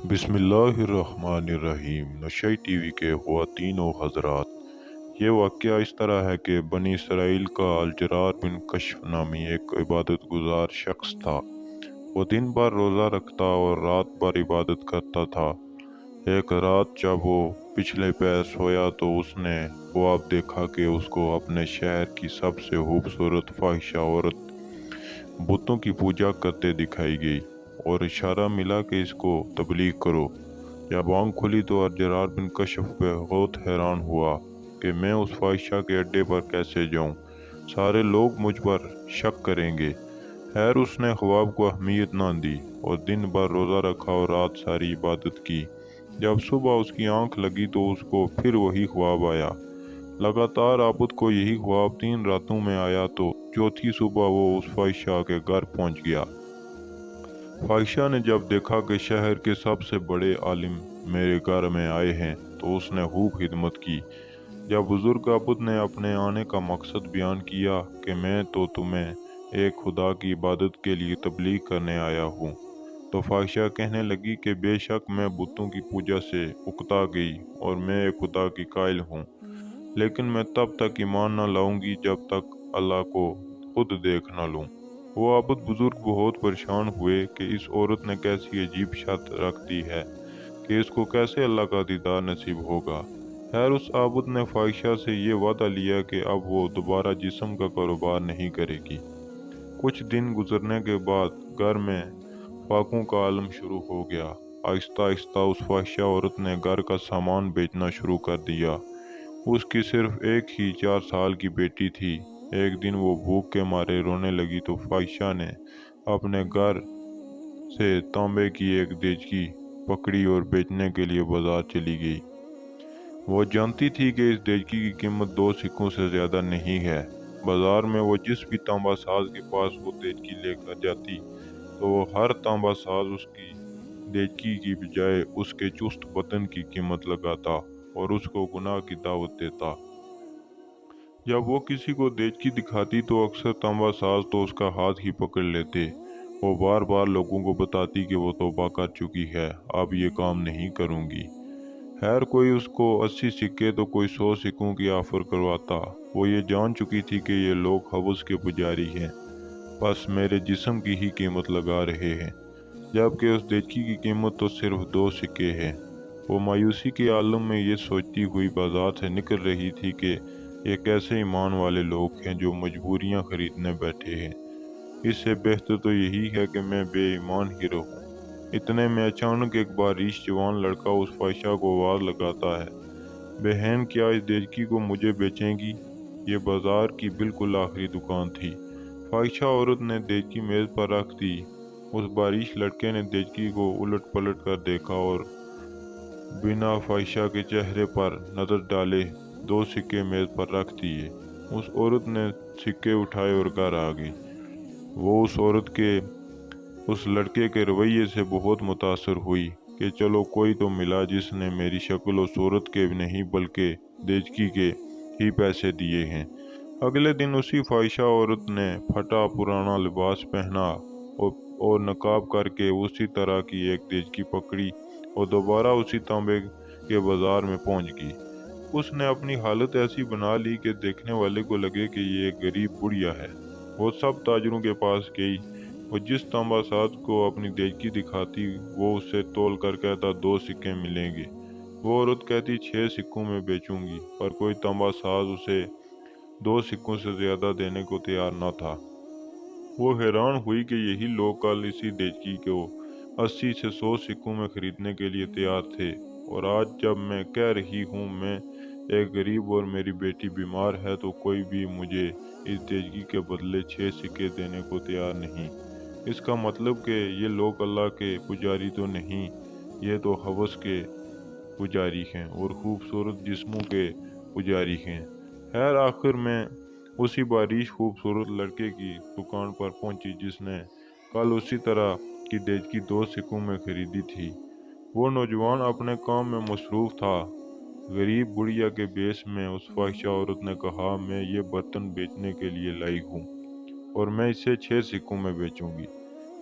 بسم اللہ الرحمن الرحیم۔ نشئی ٹی وی کے خواتین و حضرات، یہ واقعہ اس طرح ہے کہ بنی اسرائیل کا الجرار بن کشف نامی ایک عبادت گزار شخص تھا۔ وہ دن بھر روزہ رکھتا اور رات بھر عبادت کرتا تھا۔ ایک رات جب وہ پچھلے پیر سویا تو اس نے خواب دیکھا کہ اس کو اپنے شہر کی سب سے خوبصورت فاحشہ عورت بتوں کی پوجا کرتے دکھائی گئی، اور اشارہ ملا کہ اس کو تبلیغ کرو۔ جب آنکھ کھلی تو الجرار بن کشف بہت حیران ہوا کہ میں اس فاحشہ کے اڈے پر کیسے جاؤں، سارے لوگ مجھ پر شک کریں گے۔ خیر، اس نے خواب کو اہمیت نہ دی اور دن بھر روزہ رکھا اور رات ساری عبادت کی۔ جب صبح اس کی آنکھ لگی تو اس کو پھر وہی خواب آیا۔ لگاتار عابد کو یہی خواب 3 راتوں میں آیا تو چوتھی صبح وہ اس فاحشہ کے گھر پہنچ گیا۔ فاحشہ نے جب دیکھا کہ شہر کے سب سے بڑے عالم میرے گھر میں آئے ہیں تو اس نے خوب خدمت کی۔ جب بزرگ عابد نے اپنے آنے کا مقصد بیان کیا کہ میں تو تمہیں ایک خدا کی عبادت کے لیے تبلیغ کرنے آیا ہوں، تو فاحشہ کہنے لگی کہ بے شک میں بتوں کی پوجا سے اکتا گئی اور میں ایک خدا کی قائل ہوں، لیکن میں تب تک ایمان نہ لاؤں گی جب تک اللہ کو خود دیکھ نہ لوں۔ وہ عابد بزرگ بہت پریشان ہوئے کہ اس عورت نے کیسی عجیب شرط رکھ دی ہے کہ اس کو کیسے اللہ کا دیدار نصیب ہوگا۔ خیر، اس عابد نے فاحشہ سے یہ وعدہ لیا کہ اب وہ دوبارہ جسم کا کاروبار نہیں کرے گی۔ کچھ دن گزرنے کے بعد گھر میں فاقوں کا عالم شروع ہو گیا۔ آہستہ آہستہ اس فاحشہ عورت نے گھر کا سامان بیچنا شروع کر دیا۔ اس کی صرف ایک ہی 4 سال کی بیٹی تھی۔ ایک دن وہ بھوک کے مارے رونے لگی تو فاحشہ نے اپنے گھر سے تانبے کی ایک دیچکی پکڑی اور بیچنے کے لیے بازار چلی گئی۔ وہ جانتی تھی کہ اس دیچکی کی قیمت 2 سکوں سے زیادہ نہیں ہے۔ بازار میں وہ جس بھی تانبا ساز کے پاس وہ دیچکی لے کر جاتی تو وہ ہر تانبا ساز اس کی دیچکی کی بجائے اس کے چست بدن کی قیمت لگاتا اور اس کو گناہ کی دعوت دیتا۔ جب وہ کسی کو دیچکی دکھاتی تو اکثر تانبا ساز تو اس کا ہاتھ ہی پکڑ لیتے۔ وہ بار بار لوگوں کو بتاتی کہ وہ توبہ کر چکی ہے، اب یہ کام نہیں کروں گی۔ خیر، کوئی اس کو 80 سکے تو کوئی 100 سکوں کی آفر کرواتا۔ وہ یہ جان چکی تھی کہ یہ لوگ حوث کے پجاری ہیں، بس میرے جسم کی ہی قیمت لگا رہے ہیں، جبکہ اس دیچکی کی قیمت تو صرف 2 سکے ہے۔ وہ مایوسی کے عالم میں یہ سوچتی ہوئی بازار سے نکل رہی تھی کہ یہ کیسے ایمان والے لوگ ہیں جو مجبوریاں خریدنے بیٹھے ہیں۔ اس سے بہتر تو یہی ہے کہ میں بے ایمان ہی رہوں۔ اتنے میں اچانک ایک باریش جوان لڑکا اس فاحشہ کو آواز لگاتا ہے، بہن، کیا اس دیچکی کو مجھے بیچیں گی؟ یہ بازار کی بالکل آخری دکان تھی۔ فاحشہ عورت نے دیچکی میز پر رکھ دی۔ اس باریش لڑکے نے دیچکی کو الٹ پلٹ کر دیکھا اور بنا فاحشہ کے چہرے پر نظر ڈالے 2 سکے میز پر رکھ دیے۔ اس عورت نے سکے اٹھائے اور گھر آ گئی۔ وہ اس لڑکے کے رویے سے بہت متاثر ہوئی کہ چلو کوئی تو ملا جس نے میری شکل و صورت کے نہیں بلکہ دیچکی کے ہی پیسے دیے ہیں۔ اگلے دن اسی فاحشہ عورت نے پھٹا پرانا لباس پہنا اور نقاب کر کے اسی طرح کی ایک دیچکی پکڑی اور دوبارہ اسی تانبے کے بازار میں پہنچ گئی۔ اس نے اپنی حالت ایسی بنا لی کہ دیکھنے والے کو لگے کہ یہ ایک غریب بڑھیا ہے۔ وہ سب تاجروں کے پاس گئی اور جس تانبا ساز کو اپنی دیچکی دکھاتی وہ اسے تول کر کہتا 2 سکے ملیں گے۔ وہ عورت کہتی 6 سکوں میں بیچوں گی، پر کوئی تانبا ساز اسے 2 سکوں سے زیادہ دینے کو تیار نہ تھا۔ وہ حیران ہوئی کہ یہی لوگ کل اسی دیچکی کو 80 سے 100 سکوں میں خریدنے کے لیے تیار تھے، اور آج جب میں کہہ رہی ہوں میں ایک غریب اور میری بیٹی بیمار ہے تو کوئی بھی مجھے اس دیچکی کے بدلے 6 سکے دینے کو تیار نہیں۔ اس کا مطلب کہ یہ لوگ اللہ کے پجاری تو نہیں، یہ تو حوث کے پجاری ہیں اور خوبصورت جسموں کے پجاری ہیں۔ خیر، آخر میں اسی باریش خوبصورت لڑکے کی دکان پر پہنچی جس نے کل اسی طرح کی دیچکی 2 سکوں میں خریدی تھی۔ وہ نوجوان اپنے کام میں مصروف تھا۔ غریب بڑھیا کے بیس میں اس فاحشہ عورت نے کہا، میں یہ برتن بیچنے کے لیے لائی ہوں اور میں اسے 6 سکوں میں بیچوں گی۔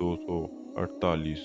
248।